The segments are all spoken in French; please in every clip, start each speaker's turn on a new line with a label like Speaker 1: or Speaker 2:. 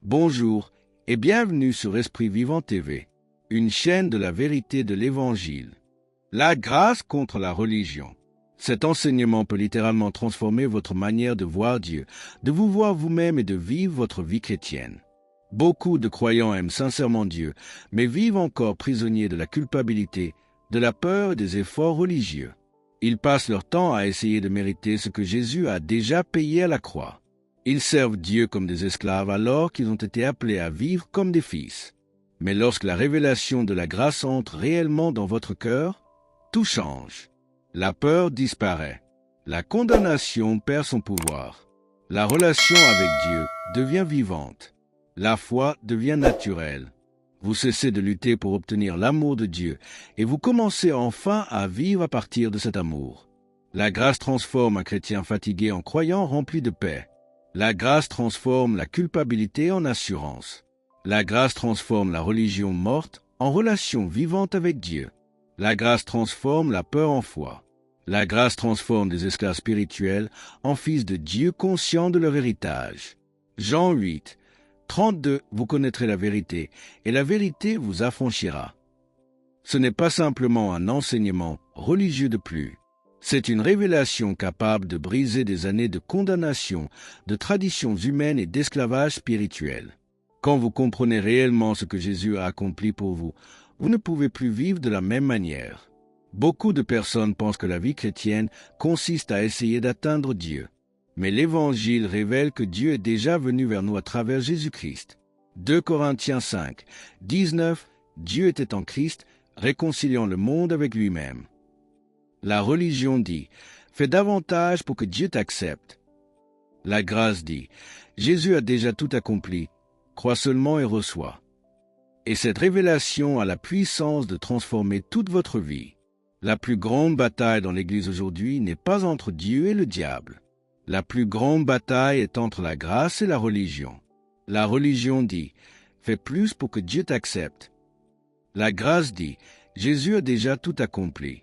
Speaker 1: Bonjour et bienvenue sur Esprit Vivant TV, une chaîne de la vérité de l'Évangile. La grâce contre la religion. Cet enseignement peut littéralement transformer votre manière de voir Dieu, de vous voir vous-même et de vivre votre vie chrétienne. Beaucoup de croyants aiment sincèrement Dieu, mais vivent encore prisonniers de la culpabilité, de la peur et des efforts religieux. Ils passent leur temps à essayer de mériter ce que Jésus a déjà payé à la croix. Ils servent Dieu comme des esclaves alors qu'ils ont été appelés à vivre comme des fils. Mais lorsque la révélation de la grâce entre réellement dans votre cœur, tout change. La peur disparaît. La condamnation perd son pouvoir. La relation avec Dieu devient vivante. La foi devient naturelle. Vous cessez de lutter pour obtenir l'amour de Dieu et vous commencez enfin à vivre à partir de cet amour. La grâce transforme un chrétien fatigué en croyant rempli de paix. La grâce transforme la culpabilité en assurance. La grâce transforme la religion morte en relation vivante avec Dieu. La grâce transforme la peur en foi. La grâce transforme des esclaves spirituels en fils de Dieu conscients de leur héritage. Jean 8, 32, vous connaîtrez la vérité, et la vérité vous affranchira. Ce n'est pas simplement un enseignement religieux de plus. C'est une révélation capable de briser des années de condamnation, de traditions humaines et d'esclavage spirituel. Quand vous comprenez réellement ce que Jésus a accompli pour vous, vous ne pouvez plus vivre de la même manière. Beaucoup de personnes pensent que la vie chrétienne consiste à essayer d'atteindre Dieu. Mais l'Évangile révèle que Dieu est déjà venu vers nous à travers Jésus-Christ. 2 Corinthiens 5, 19, Dieu était en Christ, réconciliant le monde avec lui-même. La religion dit « Fais davantage pour que Dieu t'accepte ». La grâce dit « Jésus a déjà tout accompli, crois seulement et reçois ». Et cette révélation a la puissance de transformer toute votre vie. La plus grande bataille dans l'Église aujourd'hui n'est pas entre Dieu et le diable. La plus grande bataille est entre la grâce et la religion. La religion dit « Fais plus pour que Dieu t'accepte ». La grâce dit « Jésus a déjà tout accompli ».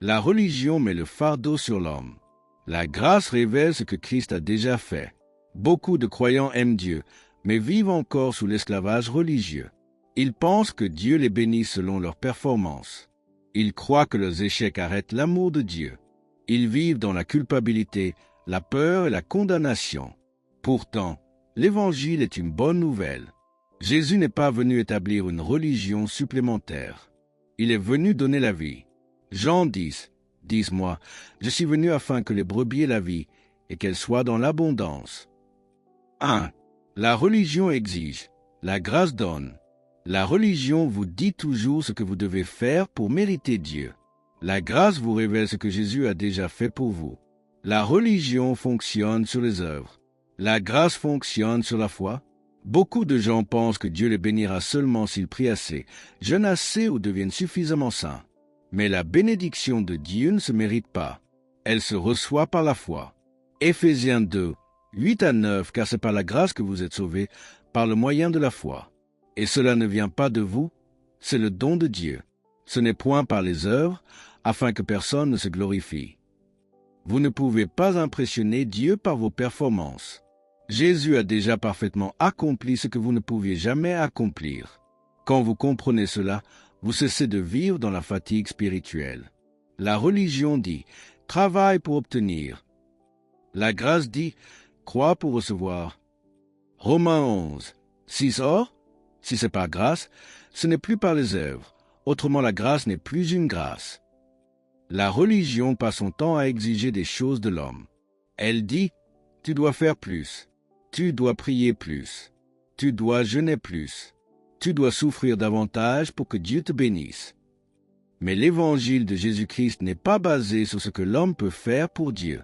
Speaker 1: La religion met le fardeau sur l'homme. La grâce révèle ce que Christ a déjà fait. Beaucoup de croyants aiment Dieu, mais vivent encore sous l'esclavage religieux. Ils pensent que Dieu les bénit selon leurs performances. Ils croient que leurs échecs arrêtent l'amour de Dieu. Ils vivent dans la culpabilité, la peur et la condamnation. Pourtant, l'Évangile est une bonne nouvelle. Jésus n'est pas venu établir une religion supplémentaire. Il est venu donner la vie. Jean 10, 10-moi, je suis venu afin que les brebis aient la vie et qu'elles soient dans l'abondance. 1. La religion exige, la grâce donne. La religion vous dit toujours ce que vous devez faire pour mériter Dieu. La grâce vous révèle ce que Jésus a déjà fait pour vous. La religion fonctionne sur les œuvres. La grâce fonctionne sur la foi. Beaucoup de gens pensent que Dieu les bénira seulement s'ils prient assez, jeûnent assez ou deviennent suffisamment saints. Mais la bénédiction de Dieu ne se mérite pas. Elle se reçoit par la foi. Éphésiens 2, 8-9, car c'est par la grâce que vous êtes sauvés, par le moyen de la foi. Et cela ne vient pas de vous, c'est le don de Dieu. Ce n'est point par les œuvres, afin que personne ne se glorifie. Vous ne pouvez pas impressionner Dieu par vos performances. Jésus a déjà parfaitement accompli ce que vous ne pouviez jamais accomplir. Quand vous comprenez cela, vous cessez de vivre dans la fatigue spirituelle. La religion dit « travaille pour obtenir ». La grâce dit « crois pour recevoir ». Romains 11, 6 Or, si c'est par grâce, ce n'est plus par les œuvres. Autrement, la grâce n'est plus une grâce. La religion passe son temps à exiger des choses de l'homme. Elle dit « tu dois faire plus, tu dois prier plus, tu dois jeûner plus, tu dois souffrir davantage pour que Dieu te bénisse ». Mais l'évangile de Jésus-Christ n'est pas basé sur ce que l'homme peut faire pour Dieu.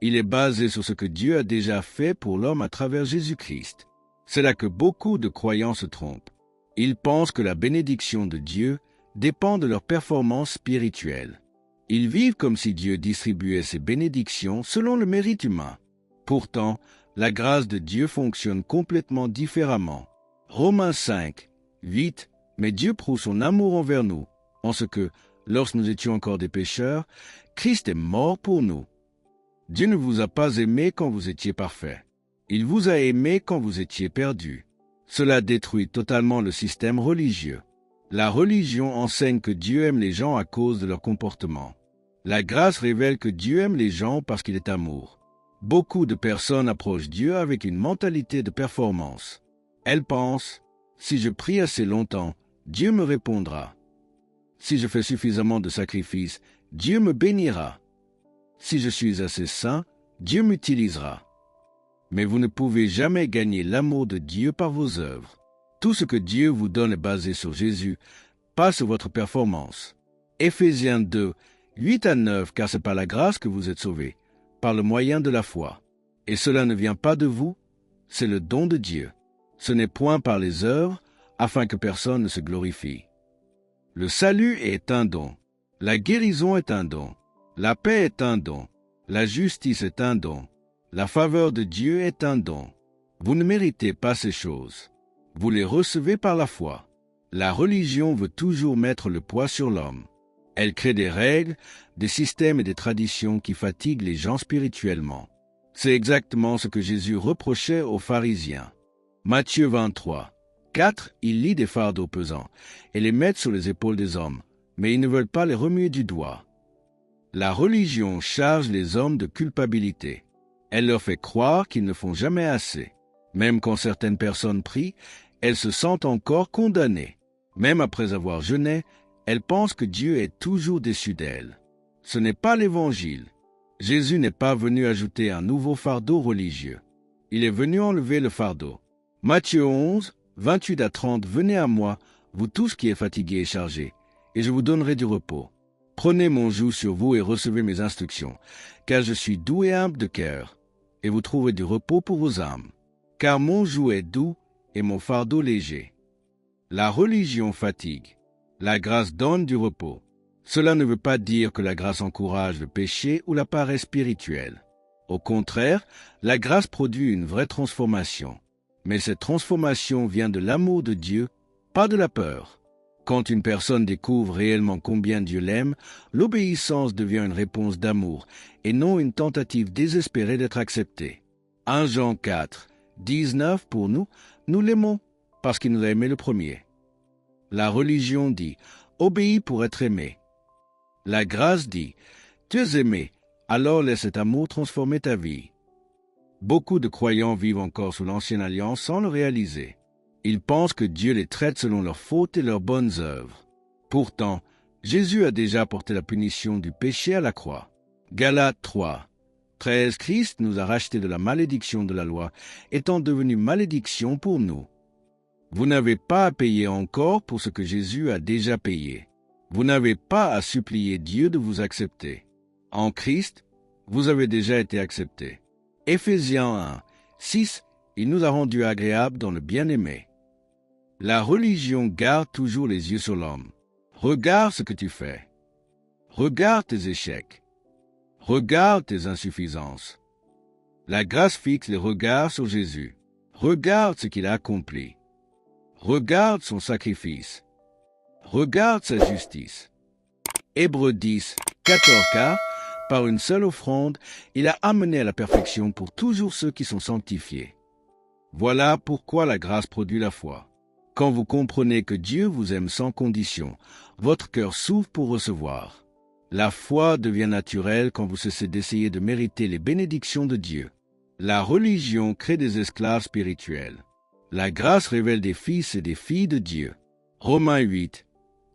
Speaker 1: Il est basé sur ce que Dieu a déjà fait pour l'homme à travers Jésus-Christ. C'est là que beaucoup de croyants se trompent. Ils pensent que la bénédiction de Dieu dépend de leur performance spirituelle. Ils vivent comme si Dieu distribuait ses bénédictions selon le mérite humain. Pourtant, la grâce de Dieu fonctionne complètement différemment. Romains 5, 8, mais Dieu prouve son amour envers nous, en ce que, lorsque nous étions encore des pécheurs, Christ est mort pour nous. Dieu ne vous a pas aimé quand vous étiez parfait. Il vous a aimé quand vous étiez perdus. Cela détruit totalement le système religieux. La religion enseigne que Dieu aime les gens à cause de leur comportement. La grâce révèle que Dieu aime les gens parce qu'il est amour. Beaucoup de personnes approchent Dieu avec une mentalité de performance. Elles pensent, si je prie assez longtemps, Dieu me répondra. Si je fais suffisamment de sacrifices, Dieu me bénira. Si je suis assez saint, Dieu m'utilisera. Mais vous ne pouvez jamais gagner l'amour de Dieu par vos œuvres. Tout ce que Dieu vous donne est basé sur Jésus, pas sur votre performance. Éphésiens 2, 8 à 9, car c'est par la grâce que vous êtes sauvés, par le moyen de la foi. Et cela ne vient pas de vous, c'est le don de Dieu. Ce n'est point par les œuvres, afin que personne ne se glorifie. Le salut est un don. La guérison est un don. La paix est un don. La justice est un don. La faveur de Dieu est un don. Vous ne méritez pas ces choses. Vous les recevez par la foi. La religion veut toujours mettre le poids sur l'homme. Elle crée des règles, des systèmes et des traditions qui fatiguent les gens spirituellement. C'est exactement ce que Jésus reprochait aux pharisiens. Matthieu 23, 4, il lit des fardeaux pesants et les met sur les épaules des hommes, mais ils ne veulent pas les remuer du doigt. La religion charge les hommes de culpabilité. Elle leur fait croire qu'ils ne font jamais assez. Même quand certaines personnes prient, elles se sentent encore condamnées. Même après avoir jeûné, elles pensent que Dieu est toujours déçu d'elles. Ce n'est pas l'Évangile. Jésus n'est pas venu ajouter un nouveau fardeau religieux. Il est venu enlever le fardeau. Matthieu 11, 28 à 30, venez à moi, vous tous qui êtes fatigués et chargés, et je vous donnerai du repos. Prenez mon joug sur vous et recevez mes instructions, car je suis doux et humble de cœur, et vous trouverez du repos pour vos âmes. Car mon joug est doux et mon fardeau léger. La religion fatigue. La grâce donne du repos. Cela ne veut pas dire que la grâce encourage le péché ou la paresse spirituelle. Au contraire, la grâce produit une vraie transformation. Mais cette transformation vient de l'amour de Dieu, pas de la peur. Quand une personne découvre réellement combien Dieu l'aime, l'obéissance devient une réponse d'amour et non une tentative désespérée d'être acceptée. 1 Jean 4, 19 pour nous, nous l'aimons parce qu'il nous a aimés le premier. La religion dit « obéis pour être aimé ». La grâce dit « tu es aimé, alors laisse cet amour transformer ta vie ». Beaucoup de croyants vivent encore sous l'ancienne alliance sans le réaliser. Ils pensent que Dieu les traite selon leurs fautes et leurs bonnes œuvres. Pourtant, Jésus a déjà porté la punition du péché à la croix. Galates 3, 13, Christ nous a rachetés de la malédiction de la loi, étant devenu malédiction pour nous. Vous n'avez pas à payer encore pour ce que Jésus a déjà payé. Vous n'avez pas à supplier Dieu de vous accepter. En Christ, vous avez déjà été accepté. Éphésiens 1, 6, il nous a rendus agréables dans le bien-aimé. La religion garde toujours les yeux sur l'homme. Regarde ce que tu fais. Regarde tes échecs. Regarde tes insuffisances. La grâce fixe les regards sur Jésus. Regarde ce qu'il a accompli. Regarde son sacrifice. Regarde sa justice. Hébreux 10, 14, car, par une seule offrande, il a amené à la perfection pour toujours ceux qui sont sanctifiés. Voilà pourquoi la grâce produit la foi. Quand vous comprenez que Dieu vous aime sans condition, votre cœur s'ouvre pour recevoir. La foi devient naturelle quand vous cessez d'essayer de mériter les bénédictions de Dieu. La religion crée des esclaves spirituels. La grâce révèle des fils et des filles de Dieu. Romains 8,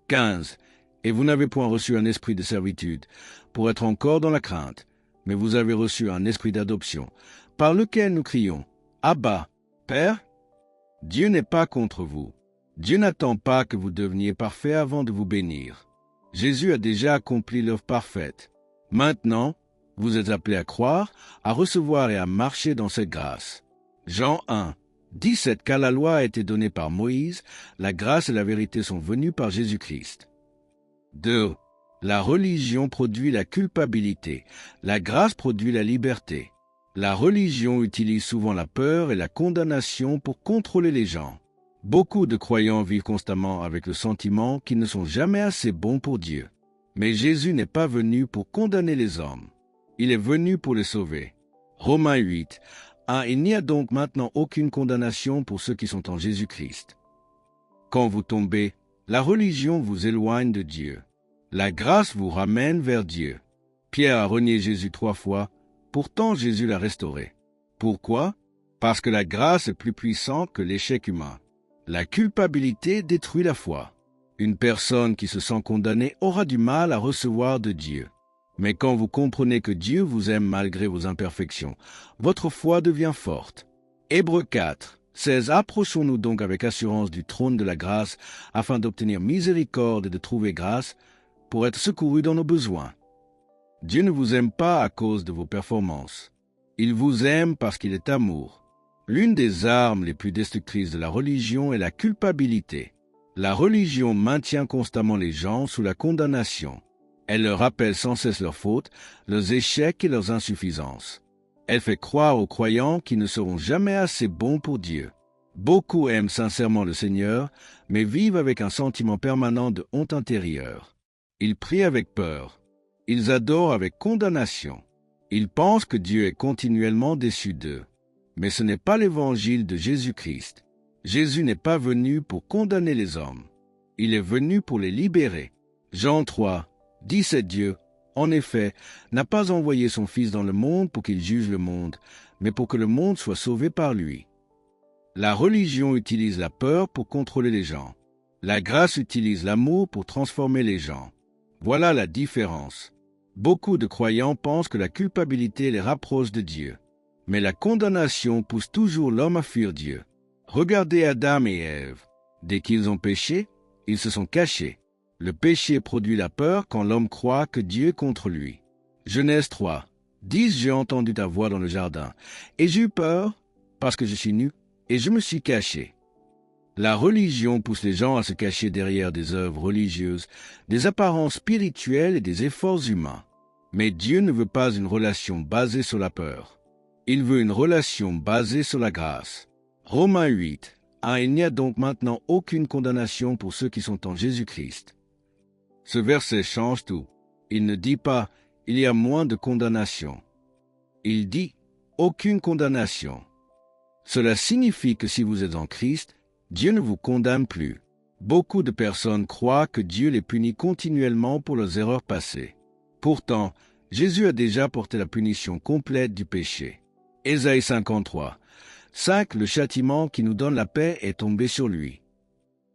Speaker 1: 15. Et vous n'avez point reçu un esprit de servitude pour être encore dans la crainte, mais vous avez reçu un esprit d'adoption, par lequel nous crions « Abba, Père ». Dieu n'est pas contre vous. Dieu n'attend pas que vous deveniez parfait avant de vous bénir. Jésus a déjà accompli l'œuvre parfaite. Maintenant, vous êtes appelés à croire, à recevoir et à marcher dans cette grâce. Jean 1, 17. Car la loi a été donnée par Moïse, la grâce et la vérité sont venues par Jésus-Christ. 2. La religion produit la culpabilité, la grâce produit la liberté. La religion utilise souvent la peur et la condamnation pour contrôler les gens. Beaucoup de croyants vivent constamment avec le sentiment qu'ils ne sont jamais assez bons pour Dieu. Mais Jésus n'est pas venu pour condamner les hommes. Il est venu pour les sauver. Romains 8, Ah, il n'y a donc maintenant aucune condamnation pour ceux qui sont en Jésus-Christ. Quand vous tombez, la religion vous éloigne de Dieu. La grâce vous ramène vers Dieu. Pierre a renié Jésus 3 fois, pourtant Jésus l'a restauré. Pourquoi? Parce que la grâce est plus puissante que l'échec humain. La culpabilité détruit la foi. Une personne qui se sent condamnée aura du mal à recevoir de Dieu. Mais quand vous comprenez que Dieu vous aime malgré vos imperfections, votre foi devient forte. Hébreux 4, 16. Approchons-nous donc avec assurance du trône de la grâce, afin d'obtenir miséricorde et de trouver grâce, pour être secourus dans nos besoins. Dieu ne vous aime pas à cause de vos performances. Il vous aime parce qu'il est amour. L'une des armes les plus destructrices de la religion est la culpabilité. La religion maintient constamment les gens sous la condamnation. Elle leur rappelle sans cesse leurs fautes, leurs échecs et leurs insuffisances. Elle fait croire aux croyants qu'ils ne seront jamais assez bons pour Dieu. Beaucoup aiment sincèrement le Seigneur, mais vivent avec un sentiment permanent de honte intérieure. Ils prient avec peur. Ils adorent avec condamnation. Ils pensent que Dieu est continuellement déçu d'eux. Mais ce n'est pas l'évangile de Jésus-Christ. Jésus n'est pas venu pour condamner les hommes. Il est venu pour les libérer. Jean 3, 17. Dieu, en effet, n'a pas envoyé son Fils dans le monde pour qu'il juge le monde, mais pour que le monde soit sauvé par lui. La religion utilise la peur pour contrôler les gens. La grâce utilise l'amour pour transformer les gens. Voilà la différence. Beaucoup de croyants pensent que la culpabilité les rapproche de Dieu. Mais la condamnation pousse toujours l'homme à fuir Dieu. Regardez Adam et Ève. Dès qu'ils ont péché, ils se sont cachés. Le péché produit la peur quand l'homme croit que Dieu est contre lui. Genèse 3, 10. J'ai entendu ta voix dans le jardin, et j'ai eu peur, parce que je suis nu, et je me suis caché. La religion pousse les gens à se cacher derrière des œuvres religieuses, des apparences spirituelles et des efforts humains. Mais Dieu ne veut pas une relation basée sur la peur. Il veut une relation basée sur la grâce. Romains 8. Ah, il n'y a donc maintenant aucune condamnation pour ceux qui sont en Jésus-Christ. Ce verset change tout. Il ne dit pas « il y a moins de condamnation ». Il dit « aucune condamnation ». Cela signifie que si vous êtes en Christ, Dieu ne vous condamne plus. Beaucoup de personnes croient que Dieu les punit continuellement pour leurs erreurs passées. Pourtant, Jésus a déjà porté la punition complète du péché. Ésaïe 53. 5. Le châtiment qui nous donne la paix est tombé sur lui.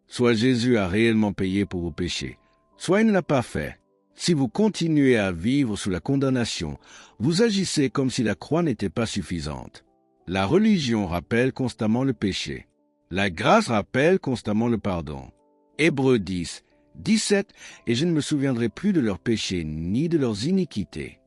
Speaker 1: Soit Jésus a réellement payé pour vos péchés, soit il ne l'a pas fait. Si vous continuez à vivre sous la condamnation, vous agissez comme si la croix n'était pas suffisante. La religion rappelle constamment le péché. La grâce rappelle constamment le pardon. Hébreux 10, 17. Et je ne me souviendrai plus de leurs péchés ni de leurs iniquités.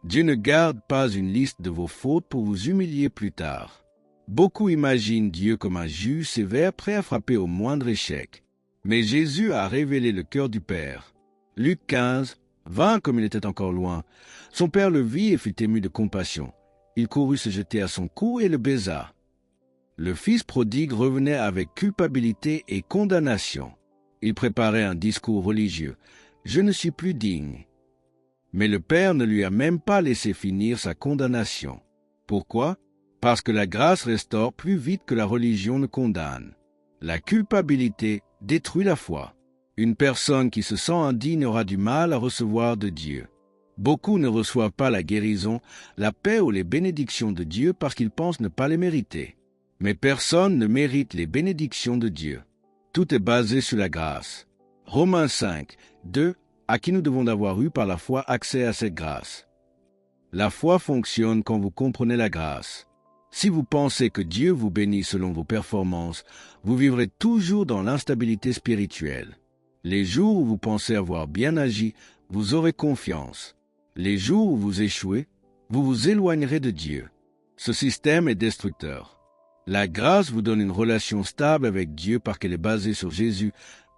Speaker 1: Dieu ne garde pas une liste de vos fautes pour vous humilier plus tard. Beaucoup imaginent Dieu comme un juge sévère prêt à frapper au moindre échec. Mais Jésus a révélé le cœur du Père. Luc 15, 20. Comme il était encore loin, son Père le vit et fut ému de compassion. Il courut se jeter à son cou et le baisa. Le fils prodigue revenait avec culpabilité et condamnation. Il préparait un discours religieux. « Je ne suis plus digne. » Mais le Père ne lui a même pas laissé finir sa condamnation. Pourquoi? Parce que la grâce restaure plus vite que la religion ne condamne. La culpabilité détruit la foi. Une personne qui se sent indigne aura du mal à recevoir de Dieu. Beaucoup ne reçoivent pas la guérison, la paix ou les bénédictions de Dieu parce qu'ils pensent ne pas les mériter. Mais personne ne mérite les bénédictions de Dieu. Tout est basé sur la grâce. Romains 5, 2. À qui nous devons avoir eu par la foi accès à cette grâce. La foi fonctionne quand vous comprenez la grâce. Si vous pensez que Dieu vous bénit selon vos performances, vous vivrez toujours dans l'instabilité spirituelle. Les jours où vous pensez avoir bien agi, vous aurez confiance. Les jours où vous échouez, vous vous éloignerez de Dieu. Ce système est destructeur. La grâce vous donne une relation stable avec Dieu parce qu'elle est basée sur Jésus,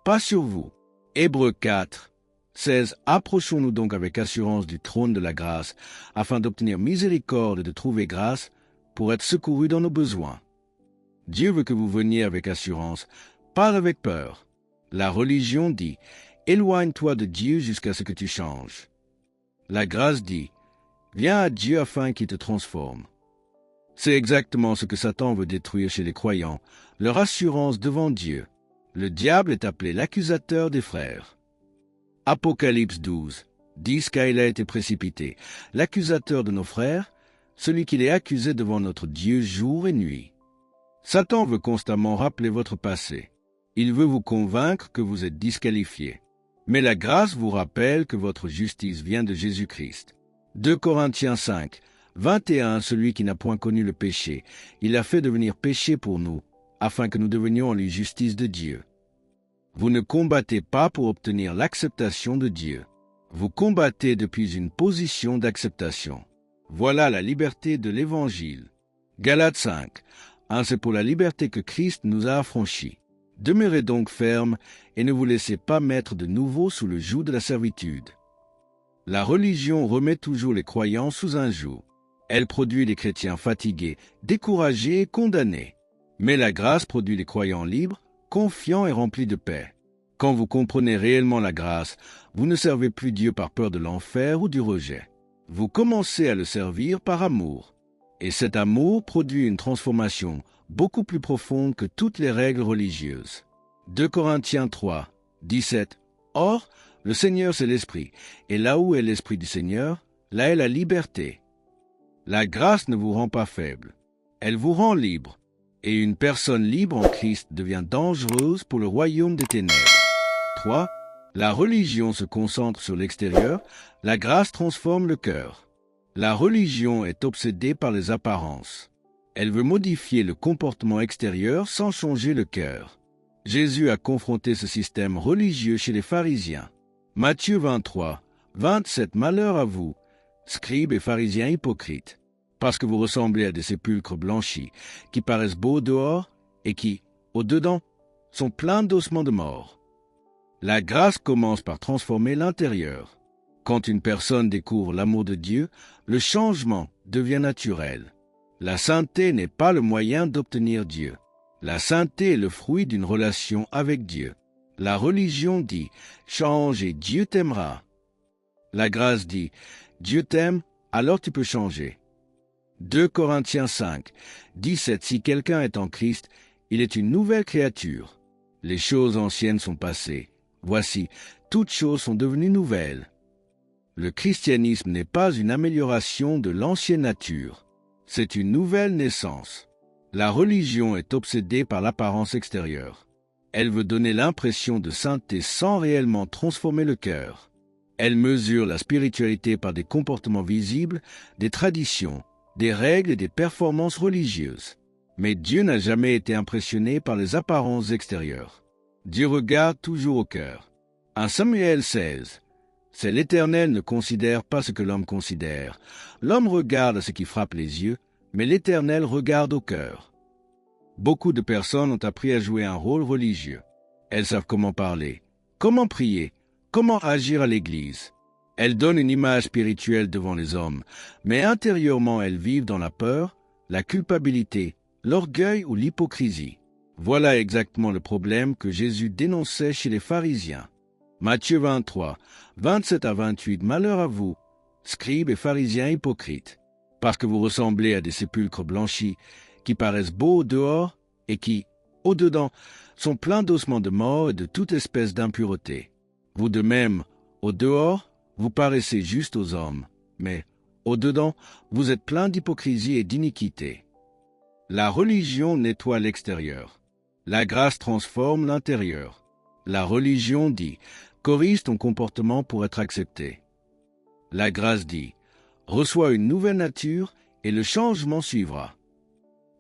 Speaker 1: pas sur vous. Hébreux 4, 16. Approchons-nous donc avec assurance du trône de la grâce, afin d'obtenir miséricorde et de trouver grâce, pour être secourus dans nos besoins. Dieu veut que vous veniez avec assurance, pas avec peur. La religion dit « Éloigne-toi de Dieu jusqu'à ce que tu changes ». La grâce dit « Viens à Dieu afin qu'il te transforme ». C'est exactement ce que Satan veut détruire chez les croyants, leur assurance devant Dieu. Le diable est appelé l'accusateur des frères. Apocalypse 12 dit qu'il a été précipité, l'accusateur de nos frères, celui qui les accusait devant notre Dieu jour et nuit. Satan veut constamment rappeler votre passé. Il veut vous convaincre que vous êtes disqualifié. Mais la grâce vous rappelle que votre justice vient de Jésus-Christ. 2 Corinthiens 5, 21, celui qui n'a point connu le péché, il a fait devenir péché pour nous, afin que nous devenions les justice de Dieu. Vous ne combattez pas pour obtenir l'acceptation de Dieu. Vous combattez depuis une position d'acceptation. Voilà la liberté de l'Évangile. Galates 5, c'est pour la liberté que Christ nous a affranchis. Demeurez donc fermes et ne vous laissez pas mettre de nouveau sous le joug de la servitude. La religion remet toujours les croyants sous un joug. Elle produit les chrétiens fatigués, découragés et condamnés. Mais la grâce produit les croyants libres, confiants et remplis de paix. Quand vous comprenez réellement la grâce, vous ne servez plus Dieu par peur de l'enfer ou du rejet. Vous commencez à le servir par amour. Et cet amour produit une transformation beaucoup plus profonde que toutes les règles religieuses. 2 Corinthiens 3, 17. Or, le Seigneur c'est l'Esprit, et là où est l'Esprit du Seigneur, là est la liberté. La grâce ne vous rend pas faible, elle vous rend libre, et une personne libre en Christ devient dangereuse pour le royaume des ténèbres. 3. La religion se concentre sur l'extérieur, la grâce transforme le cœur. La religion est obsédée par les apparences. Elle veut modifier le comportement extérieur sans changer le cœur. Jésus a confronté ce système religieux chez les pharisiens. Matthieu 23, 27. Malheur à vous, scribes et pharisiens hypocrites, parce que vous ressemblez à des sépulcres blanchis, qui paraissent beaux dehors et qui, au-dedans, sont pleins d'ossements de mort. La grâce commence par transformer l'intérieur. Quand une personne découvre l'amour de Dieu, le changement devient naturel. La sainteté n'est pas le moyen d'obtenir Dieu. La sainteté est le fruit d'une relation avec Dieu. La religion dit « change et Dieu t'aimera ». La grâce dit « Dieu t'aime, alors tu peux changer ». 2 Corinthiens 5, 17. Si quelqu'un est en Christ, il est une nouvelle créature. Les choses anciennes sont passées. Voici, toutes choses sont devenues nouvelles. Le christianisme n'est pas une amélioration de l'ancienne nature. C'est une nouvelle naissance. La religion est obsédée par l'apparence extérieure. Elle veut donner l'impression de sainteté sans réellement transformer le cœur. Elle mesure la spiritualité par des comportements visibles, des traditions, des règles et des performances religieuses. Mais Dieu n'a jamais été impressionné par les apparences extérieures. Dieu regarde toujours au cœur. 1 Samuel 16. C'est l'Éternel ne considère pas ce que l'homme considère. L'homme regarde ce qui frappe les yeux, mais l'Éternel regarde au cœur. Beaucoup de personnes ont appris à jouer un rôle religieux. Elles savent comment parler, comment prier, comment agir à l'église. Elles donnent une image spirituelle devant les hommes, mais intérieurement elles vivent dans la peur, la culpabilité, l'orgueil ou l'hypocrisie. Voilà exactement le problème que Jésus dénonçait chez les pharisiens. Matthieu 23, 27 à 28. Malheur à vous, scribes et pharisiens hypocrites, parce que vous ressemblez à des sépulcres blanchis, qui paraissent beaux au dehors et qui, au-dedans, sont pleins d'ossements de mort et de toute espèce d'impureté. Vous de même, au dehors, vous paraissez juste aux hommes, mais, au-dedans, vous êtes pleins d'hypocrisie et d'iniquité. La religion nettoie l'extérieur. La grâce transforme l'intérieur. La religion dit « corrige ton comportement pour être accepté ». La grâce dit « reçois une nouvelle nature et le changement suivra ».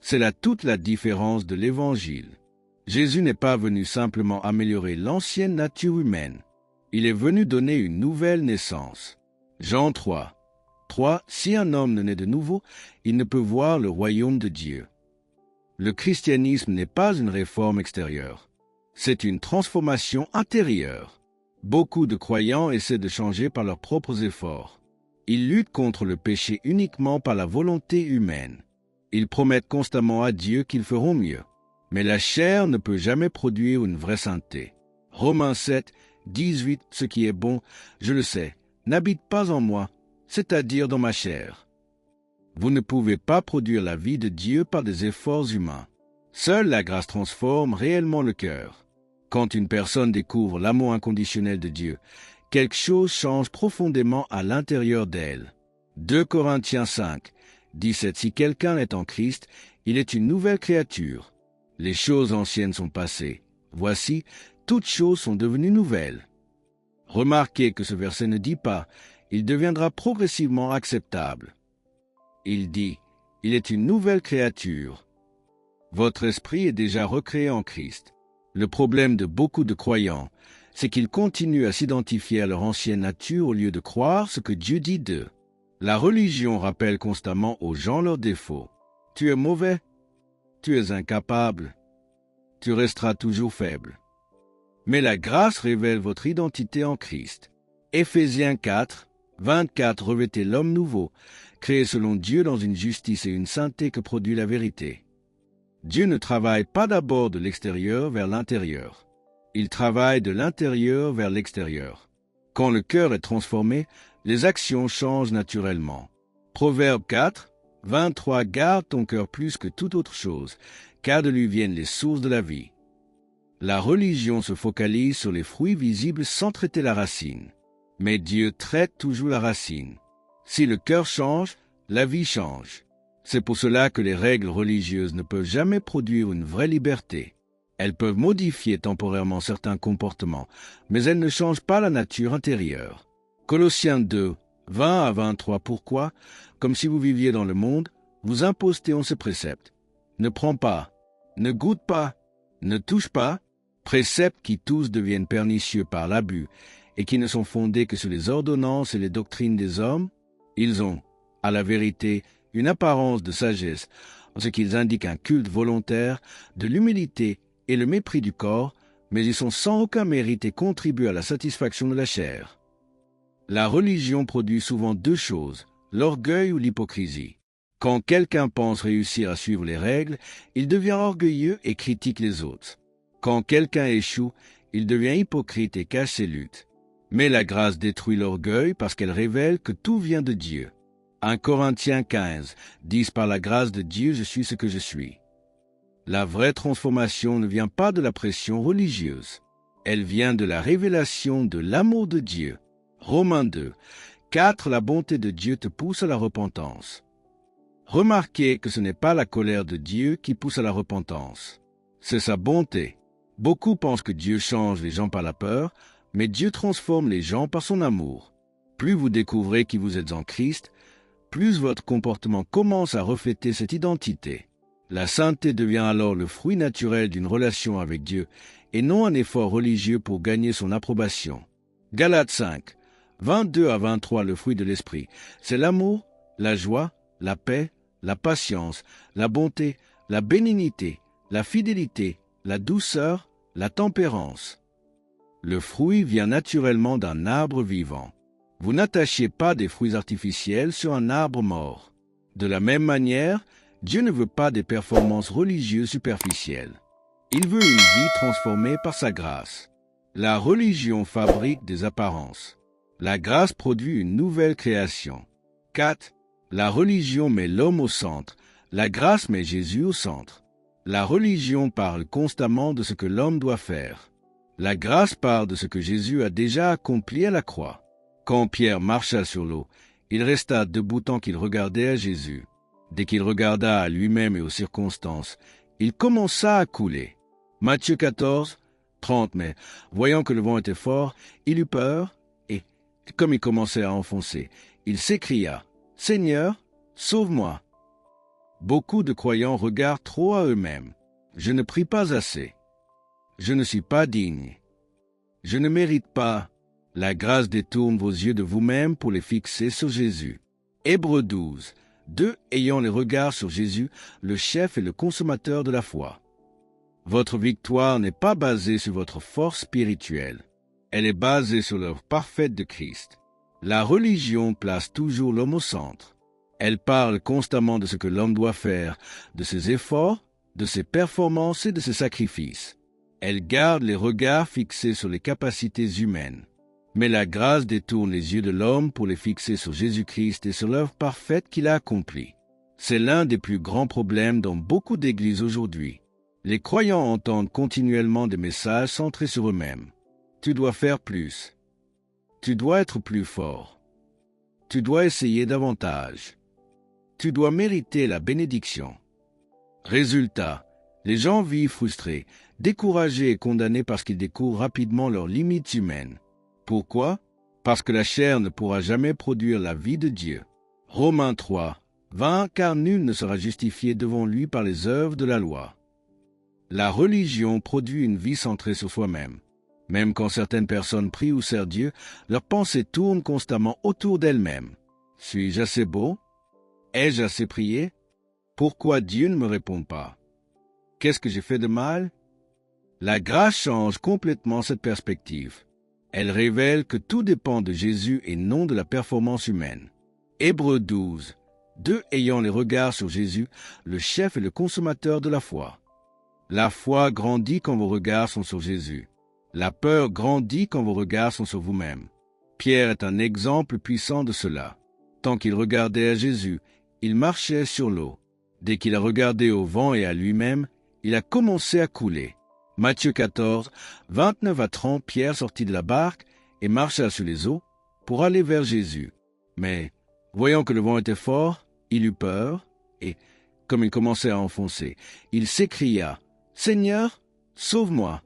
Speaker 1: C'est là toute la différence de l'Évangile. Jésus n'est pas venu simplement améliorer l'ancienne nature humaine. Il est venu donner une nouvelle naissance. Jean 3, 3. Si un homme ne naît de nouveau, il ne peut voir le royaume de Dieu. Le christianisme n'est pas une réforme extérieure. C'est une transformation intérieure. Beaucoup de croyants essaient de changer par leurs propres efforts. Ils luttent contre le péché uniquement par la volonté humaine. Ils promettent constamment à Dieu qu'ils feront mieux. Mais la chair ne peut jamais produire une vraie sainteté. Romains 7, 18. Ce qui est bon, je le sais, n'habite pas en moi, c'est-à-dire dans ma chair. Vous ne pouvez pas produire la vie de Dieu par des efforts humains. Seule la grâce transforme réellement le cœur. Quand une personne découvre l'amour inconditionnel de Dieu, quelque chose change profondément à l'intérieur d'elle. 2 Corinthiens 5, 17. Si quelqu'un est en Christ, il est une nouvelle créature. Les choses anciennes sont passées. Voici, toutes choses sont devenues nouvelles. Remarquez que ce verset ne dit pas « il deviendra progressivement acceptable ». Il dit « il est une nouvelle créature ». Votre esprit est déjà recréé en Christ. Le problème de beaucoup de croyants, c'est qu'ils continuent à s'identifier à leur ancienne nature au lieu de croire ce que Dieu dit d'eux. La religion rappelle constamment aux gens leurs défauts. Tu es mauvais, tu es incapable, tu resteras toujours faible. Mais la grâce révèle votre identité en Christ. Éphésiens 4, 24. Revêtez l'homme nouveau, créé selon Dieu dans une justice et une sainteté que produit la vérité. Dieu ne travaille pas d'abord de l'extérieur vers l'intérieur. Il travaille de l'intérieur vers l'extérieur. Quand le cœur est transformé, les actions changent naturellement. Proverbe 4, 23. Garde ton cœur plus que toute autre chose, car de lui viennent les sources de la vie. La religion se focalise sur les fruits visibles sans traiter la racine. Mais Dieu traite toujours la racine. Si le cœur change, la vie change. C'est pour cela que les règles religieuses ne peuvent jamais produire une vraie liberté. Elles peuvent modifier temporairement certains comportements, mais elles ne changent pas la nature intérieure. Colossiens 2, 20 à 23. Pourquoi, comme si vous viviez dans le monde, vous imposez ces préceptes? Ne prends pas, ne goûte pas, ne touche pas, préceptes qui tous deviennent pernicieux par l'abus et qui ne sont fondés que sur les ordonnances et les doctrines des hommes. Ils ont, à la vérité, une apparence de sagesse, en ce qu'ils indiquent un culte volontaire, de l'humilité et le mépris du corps, mais ils sont sans aucun mérite et contribuent à la satisfaction de la chair. La religion produit souvent deux choses, l'orgueil ou l'hypocrisie. Quand quelqu'un pense réussir à suivre les règles, il devient orgueilleux et critique les autres. Quand quelqu'un échoue, il devient hypocrite et cache ses luttes. Mais la grâce détruit l'orgueil parce qu'elle révèle que tout vient de Dieu. 1 Corinthiens 15, 10. Par la grâce de Dieu, je suis ce que je suis. La vraie transformation ne vient pas de la pression religieuse. Elle vient de la révélation de l'amour de Dieu. Romains 2, 4. La bonté de Dieu te pousse à la repentance. Remarquez que ce n'est pas la colère de Dieu qui pousse à la repentance. C'est sa bonté. Beaucoup pensent que Dieu change les gens par la peur, mais Dieu transforme les gens par son amour. Plus vous découvrez qui vous êtes en Christ, plus votre comportement commence à refléter cette identité. La sainteté devient alors le fruit naturel d'une relation avec Dieu et non un effort religieux pour gagner son approbation. Galates 5, 22 à 23. Le fruit de l'esprit, c'est l'amour, la joie, la paix, la patience, la bonté, la bénignité, la fidélité, la douceur, la tempérance. Le fruit vient naturellement d'un arbre vivant. Vous n'attachez pas des fruits artificiels sur un arbre mort. De la même manière, Dieu ne veut pas des performances religieuses superficielles. Il veut une vie transformée par sa grâce. La religion fabrique des apparences. La grâce produit une nouvelle création. 4. La religion met l'homme au centre. La grâce met Jésus au centre. La religion parle constamment de ce que l'homme doit faire. La grâce parle de ce que Jésus a déjà accompli à la croix. Quand Pierre marcha sur l'eau, il resta debout tant qu'il regardait à Jésus. Dès qu'il regarda à lui-même et aux circonstances, il commença à couler. Matthieu 14, 30. Mais, voyant que le vent était fort, il eut peur, et, comme il commençait à enfoncer, il s'écria, « Seigneur, sauve-moi !» Beaucoup de croyants regardent trop à eux-mêmes. Je ne prie pas assez. Je ne suis pas digne. Je ne mérite pas. La grâce détourne vos yeux de vous-même pour les fixer sur Jésus. Hébreux 12, 2. Ayant les regards sur Jésus, le chef et le consommateur de la foi. Votre victoire n'est pas basée sur votre force spirituelle. Elle est basée sur l'œuvre parfaite de Christ. La religion place toujours l'homme au centre. Elle parle constamment de ce que l'homme doit faire, de ses efforts, de ses performances et de ses sacrifices. Elle garde les regards fixés sur les capacités humaines. Mais la grâce détourne les yeux de l'homme pour les fixer sur Jésus-Christ et sur l'œuvre parfaite qu'il a accomplie. C'est l'un des plus grands problèmes dans beaucoup d'églises aujourd'hui. Les croyants entendent continuellement des messages centrés sur eux-mêmes. Tu dois faire plus. Tu dois être plus fort. Tu dois essayer davantage. Tu dois mériter la bénédiction. Résultat, les gens vivent frustrés, découragés et condamnés parce qu'ils découvrent rapidement leurs limites humaines. Pourquoi? Parce que la chair ne pourra jamais produire la vie de Dieu. Romains 3, 20, car nul ne sera justifié devant lui par les œuvres de la loi. La religion produit une vie centrée sur soi-même. Même quand certaines personnes prient ou servent Dieu, leurs pensées tournent constamment autour d'elles-mêmes. Suis-je assez beau? Ai-je assez prié? Pourquoi Dieu ne me répond pas? Qu'est-ce que j'ai fait de mal? La grâce change complètement cette perspective. Elle révèle que tout dépend de Jésus et non de la performance humaine. Hébreux 12, 2 ayant les regards sur Jésus, le chef et le consommateur de la foi. La foi grandit quand vos regards sont sur Jésus. La peur grandit quand vos regards sont sur vous-même. Pierre est un exemple puissant de cela. Tant qu'il regardait à Jésus, il marchait sur l'eau. Dès qu'il a regardé au vent et à lui-même, il a commencé à couler. Matthieu 14, 29 à 30, Pierre sortit de la barque et marcha sur les eaux pour aller vers Jésus. Mais, voyant que le vent était fort, il eut peur et, comme il commençait à enfoncer, il s'écria « Seigneur, sauve-moi !»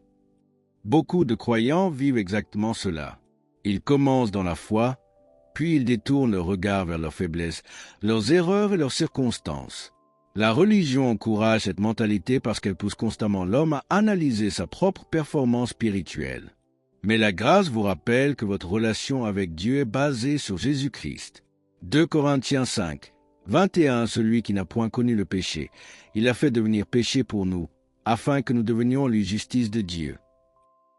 Speaker 1: Beaucoup de croyants vivent exactement cela. Ils commencent dans la foi, puis ils détournent leur regard vers leurs faiblesses, leurs erreurs et leurs circonstances. La religion encourage cette mentalité parce qu'elle pousse constamment l'homme à analyser sa propre performance spirituelle. Mais la grâce vous rappelle que votre relation avec Dieu est basée sur Jésus-Christ. 2 Corinthiens 5, 21, celui qui n'a point connu le péché, il a fait devenir péché pour nous, afin que nous devenions lui justice de Dieu.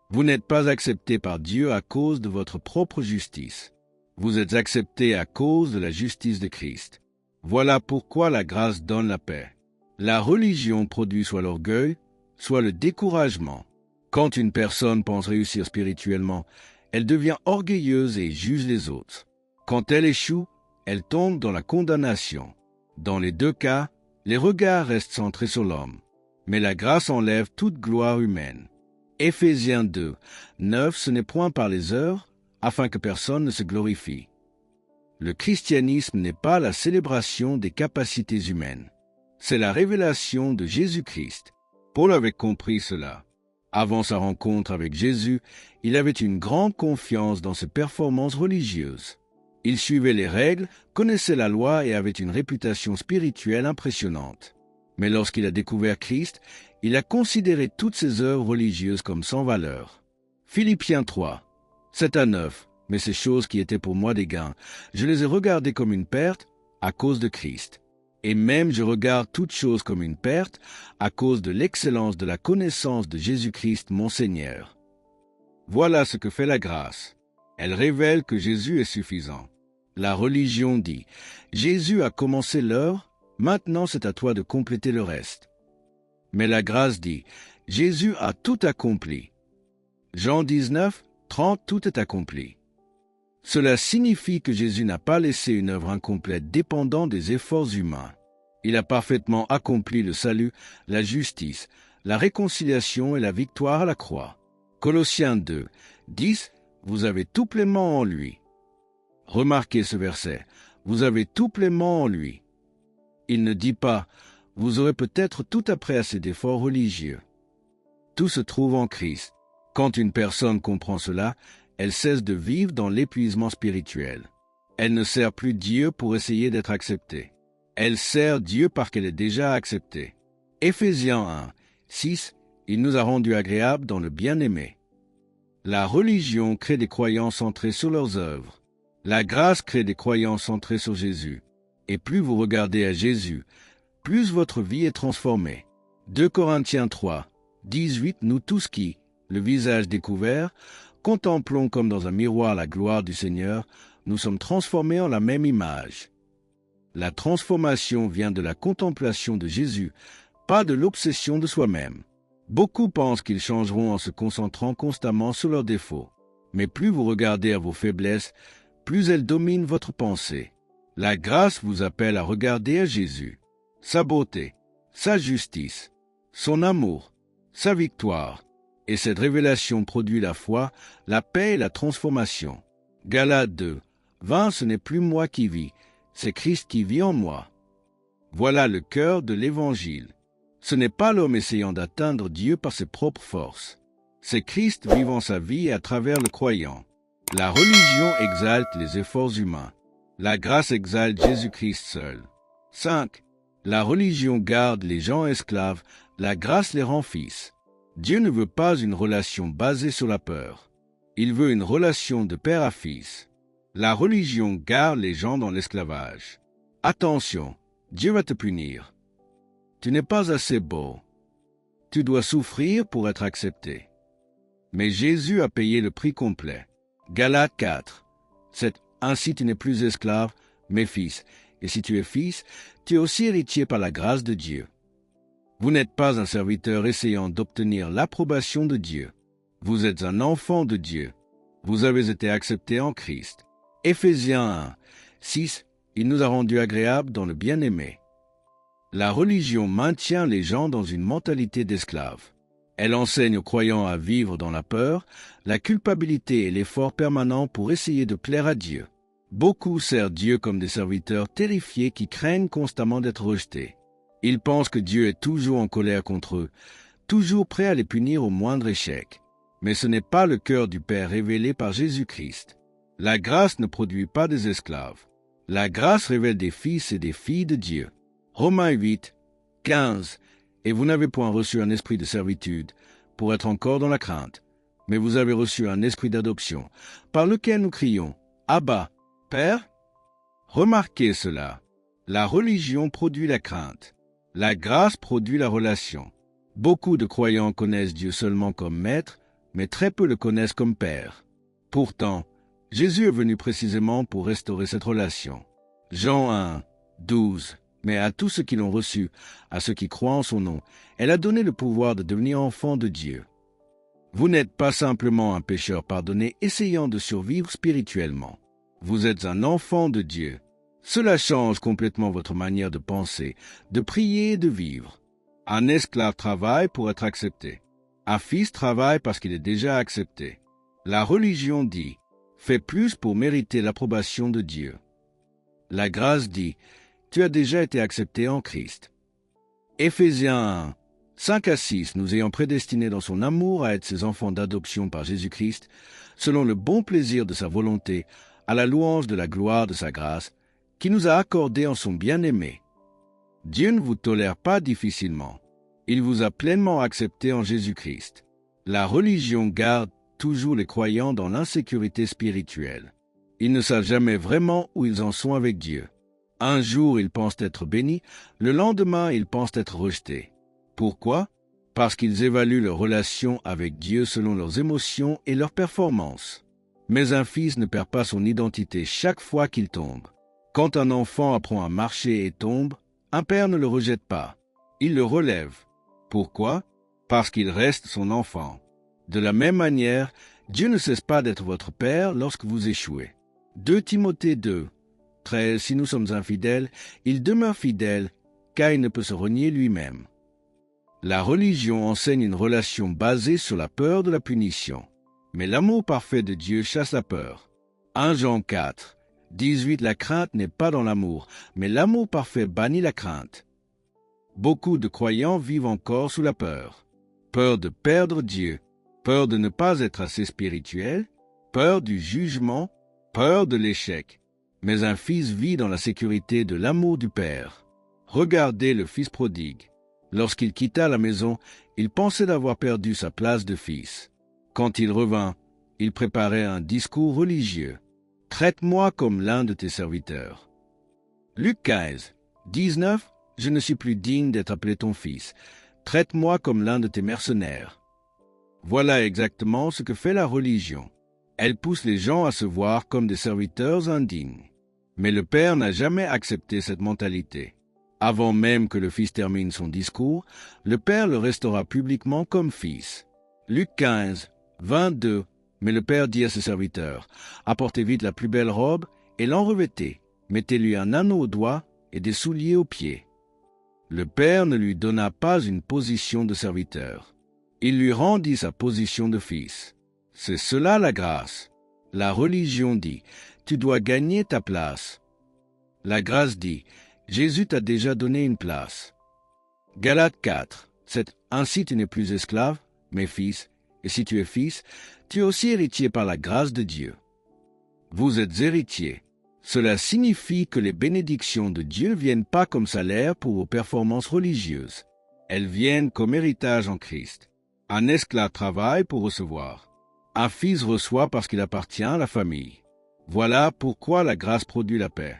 Speaker 1: Vous n'êtes pas accepté par Dieu à cause de votre propre justice. Vous êtes accepté à cause de la justice de Christ. Voilà pourquoi la grâce donne la paix. La religion produit soit l'orgueil, soit le découragement. Quand une personne pense réussir spirituellement, elle devient orgueilleuse et juge les autres. Quand elle échoue, elle tombe dans la condamnation. Dans les deux cas, les regards restent centrés sur l'homme. Mais la grâce enlève toute gloire humaine. Éphésiens 2, 9, ce n'est point par les œuvres, afin que personne ne se glorifie. Le christianisme n'est pas la célébration des capacités humaines. C'est la révélation de Jésus-Christ. Paul avait compris cela. Avant sa rencontre avec Jésus, il avait une grande confiance dans ses performances religieuses. Il suivait les règles, connaissait la loi et avait une réputation spirituelle impressionnante. Mais lorsqu'il a découvert Christ, il a considéré toutes ses œuvres religieuses comme sans valeur. Philippiens 3, 7 à 9. Mais ces choses qui étaient pour moi des gains, je les ai regardées comme une perte à cause de Christ. Et même je regarde toutes choses comme une perte à cause de l'excellence de la connaissance de Jésus-Christ mon Seigneur. Voilà ce que fait la grâce. Elle révèle que Jésus est suffisant. La religion dit « Jésus a commencé l'œuvre, maintenant c'est à toi de compléter le reste. » Mais la grâce dit « Jésus a tout accompli. » Jean 19, 30, tout est accompli. Cela signifie que Jésus n'a pas laissé une œuvre incomplète dépendant des efforts humains. Il a parfaitement accompli le salut, la justice, la réconciliation et la victoire à la croix. Colossiens 2, 10, vous avez tout pleinement en lui. Remarquez ce verset, vous avez tout pleinement en lui. Il ne dit pas, vous aurez peut-être tout après assez d'efforts religieux. Tout se trouve en Christ. Quand une personne comprend cela, elle cesse de vivre dans l'épuisement spirituel. Elle ne sert plus Dieu pour essayer d'être acceptée. Elle sert Dieu parce qu'elle est déjà acceptée. Éphésiens 1, 6, il nous a rendus agréables dans le bien-aimé. La religion crée des croyants centrés sur leurs œuvres. La grâce crée des croyants centrés sur Jésus. Et plus vous regardez à Jésus, plus votre vie est transformée. 2 Corinthiens 3, 18, nous tous qui, le visage découvert, contemplons comme dans un miroir la gloire du Seigneur, nous sommes transformés en la même image. La transformation vient de la contemplation de Jésus, pas de l'obsession de soi-même. Beaucoup pensent qu'ils changeront en se concentrant constamment sur leurs défauts. Mais plus vous regardez à vos faiblesses, plus elles dominent votre pensée. La grâce vous appelle à regarder à Jésus. sa beauté, sa justice, son amour, sa victoire. Et cette révélation produit la foi, la paix et la transformation. Galates 2. 20. Ce n'est plus moi qui vis, c'est Christ qui vit en moi. Voilà le cœur de l'Évangile. Ce n'est pas l'homme essayant d'atteindre Dieu par ses propres forces. C'est Christ vivant sa vie à travers le croyant. La religion exalte les efforts humains. La grâce exalte Jésus-Christ seul. 5. La religion garde les gens esclaves, la grâce les rend fils. Dieu ne veut pas une relation basée sur la peur. Il veut une relation de père à fils. La religion garde les gens dans l'esclavage. Attention, Dieu va te punir. Tu n'es pas assez beau. Tu dois souffrir pour être accepté. Mais Jésus a payé le prix complet. Galates 4. Ainsi tu n'es plus esclave, mais fils. Et si tu es fils, tu es aussi héritier par la grâce de Dieu. Vous n'êtes pas un serviteur essayant d'obtenir l'approbation de Dieu. Vous êtes un enfant de Dieu. Vous avez été accepté en Christ. Éphésiens 1. 6. Il nous a rendus agréables dans le bien-aimé. La religion maintient les gens dans une mentalité d'esclave. Elle enseigne aux croyants à vivre dans la peur, la culpabilité et l'effort permanent pour essayer de plaire à Dieu. Beaucoup servent Dieu comme des serviteurs terrifiés qui craignent constamment d'être rejetés. Ils pensent que Dieu est toujours en colère contre eux, toujours prêt à les punir au moindre échec. Mais ce n'est pas le cœur du Père révélé par Jésus-Christ. La grâce ne produit pas des esclaves. La grâce révèle des fils et des filles de Dieu. Romains 8, 15. Et vous n'avez point reçu un esprit de servitude, pour être encore dans la crainte, mais vous avez reçu un esprit d'adoption, par lequel nous crions « Abba, Père ». Remarquez cela. La religion produit la crainte. La grâce produit la relation. Beaucoup de croyants connaissent Dieu seulement comme maître, mais très peu le connaissent comme Père. Pourtant, Jésus est venu précisément pour restaurer cette relation. Jean 1, 12. Mais à tous ceux qui l'ont reçu, à ceux qui croient en son nom, elle a donné le pouvoir de devenir enfants de Dieu. Vous n'êtes pas simplement un pécheur pardonné essayant de survivre spirituellement. Vous êtes un enfant de Dieu. Cela change complètement votre manière de penser, de prier et de vivre. Un esclave travaille pour être accepté. Un fils travaille parce qu'il est déjà accepté. La religion dit « Fais plus pour mériter l'approbation de Dieu ». La grâce dit « Tu as déjà été accepté en Christ. » Éphésiens 1, 5 à 6, nous ayant prédestinés dans son amour à être ses enfants d'adoption par Jésus-Christ, selon le bon plaisir de sa volonté, à la louange de la gloire de sa grâce, qui nous a accordé en son bien-aimé. Dieu ne vous tolère pas difficilement. Il vous a pleinement accepté en Jésus-Christ. La religion garde toujours les croyants dans l'insécurité spirituelle. Ils ne savent jamais vraiment où ils en sont avec Dieu. Un jour, ils pensent être bénis, le lendemain, ils pensent être rejetés. Pourquoi? Parce qu'ils évaluent leur relation avec Dieu selon leurs émotions et leurs performances. Mais un fils ne perd pas son identité chaque fois qu'il tombe. Quand un enfant apprend à marcher et tombe, un père ne le rejette pas. Il le relève. Pourquoi? Parce qu'il reste son enfant. De la même manière, Dieu ne cesse pas d'être votre père lorsque vous échouez. 2 Timothée 2. 13. Si nous sommes infidèles, il demeure fidèle, car il ne peut se renier lui-même. La religion enseigne une relation basée sur la peur de la punition. Mais l'amour parfait de Dieu chasse la peur. 1 Jean 4, 18. La crainte n'est pas dans l'amour, mais l'amour parfait bannit la crainte. Beaucoup de croyants vivent encore sous la peur. Peur de perdre Dieu, peur de ne pas être assez spirituel, peur du jugement, peur de l'échec. Mais un fils vit dans la sécurité de l'amour du Père. Regardez le fils prodigue. Lorsqu'il quitta la maison, il pensait d'avoir perdu sa place de fils. Quand il revint, il préparait un discours religieux. « Traite-moi comme l'un de tes serviteurs. » Luc 15, 19. Je ne suis plus digne d'être appelé ton fils. Traite-moi comme l'un de tes mercenaires. Voilà exactement ce que fait la religion. Elle pousse les gens à se voir comme des serviteurs indignes. Mais le Père n'a jamais accepté cette mentalité. Avant même que le Fils termine son discours, le Père le restaura publiquement comme fils. Luc 15, 22. Mais le Père dit à ses serviteurs, « Apportez vite la plus belle robe et l'en revêtez. Mettez-lui un anneau au doigt et des souliers aux pieds. » Le Père ne lui donna pas une position de serviteur. Il lui rendit sa position de fils. C'est cela la grâce. La religion dit, tu dois gagner ta place. La grâce dit, Jésus t'a déjà donné une place. Galates 4, c'est ainsi tu n'es plus esclave, mais fils, et si tu es fils, tu es aussi héritier par la grâce de Dieu. Vous êtes héritier. Cela signifie que les bénédictions de Dieu ne viennent pas comme salaire pour vos performances religieuses. Elles viennent comme héritage en Christ. Un esclave travaille pour recevoir. Un fils reçoit parce qu'il appartient à la famille. Voilà pourquoi la grâce produit la paix.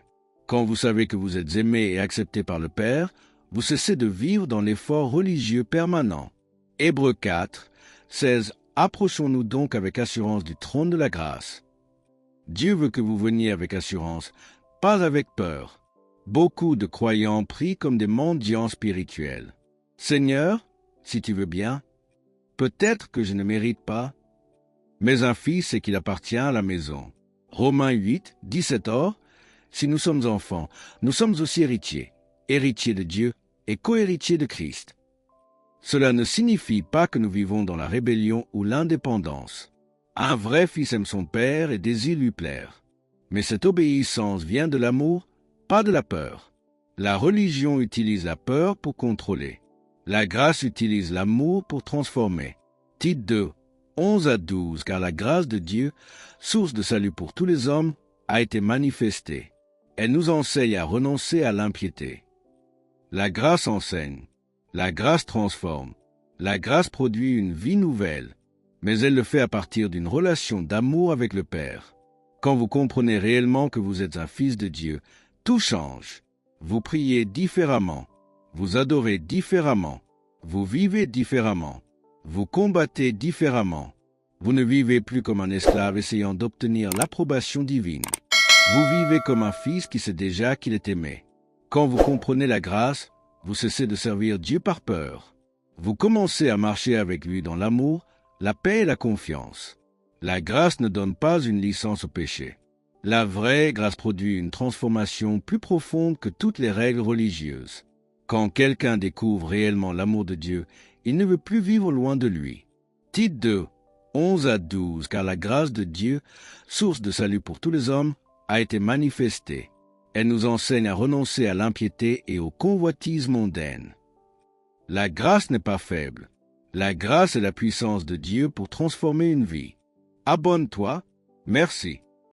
Speaker 1: Quand vous savez que vous êtes aimé et accepté par le Père, vous cessez de vivre dans l'effort religieux permanent. Hébreux 4, 16. Approchons-nous donc avec assurance du trône de la grâce. Dieu veut que vous veniez avec assurance, pas avec peur. Beaucoup de croyants prient comme des mendiants spirituels. Seigneur, si tu veux bien, peut-être que je ne mérite pas, mais un fils c'est qu'il appartient à la maison. Romains 8, 17. Or, si nous sommes enfants, nous sommes aussi héritiers, héritiers de Dieu et co-héritiers de Christ. Cela ne signifie pas que nous vivons dans la rébellion ou l'indépendance. Un vrai fils aime son père et désire lui plaire. Mais cette obéissance vient de l'amour, pas de la peur. La religion utilise la peur pour contrôler. La grâce utilise l'amour pour transformer. Tite 2, 11 à 12, car la grâce de Dieu, source de salut pour tous les hommes, a été manifestée. Elle nous enseigne à renoncer à l'impiété. La grâce enseigne. La grâce transforme. La grâce produit une vie nouvelle. Mais elle le fait à partir d'une relation d'amour avec le Père. Quand vous comprenez réellement que vous êtes un fils de Dieu, tout change. Vous priez différemment, vous adorez différemment, vous vivez différemment, vous combattez différemment. Vous ne vivez plus comme un esclave essayant d'obtenir l'approbation divine. Vous vivez comme un fils qui sait déjà qu'il est aimé. Quand vous comprenez la grâce, vous cessez de servir Dieu par peur. Vous commencez à marcher avec lui dans l'amour, la paix et la confiance. La grâce ne donne pas une licence au péché. La vraie grâce produit une transformation plus profonde que toutes les règles religieuses. Quand quelqu'un découvre réellement l'amour de Dieu, il ne veut plus vivre loin de lui. Tite 2, 11 à 12, car la grâce de Dieu, source de salut pour tous les hommes, a été manifestée. Elle nous enseigne à renoncer à l'impiété et aux convoitises mondaines. La grâce n'est pas faible. La grâce est la puissance de Dieu pour transformer une vie. Abonne-toi. Merci.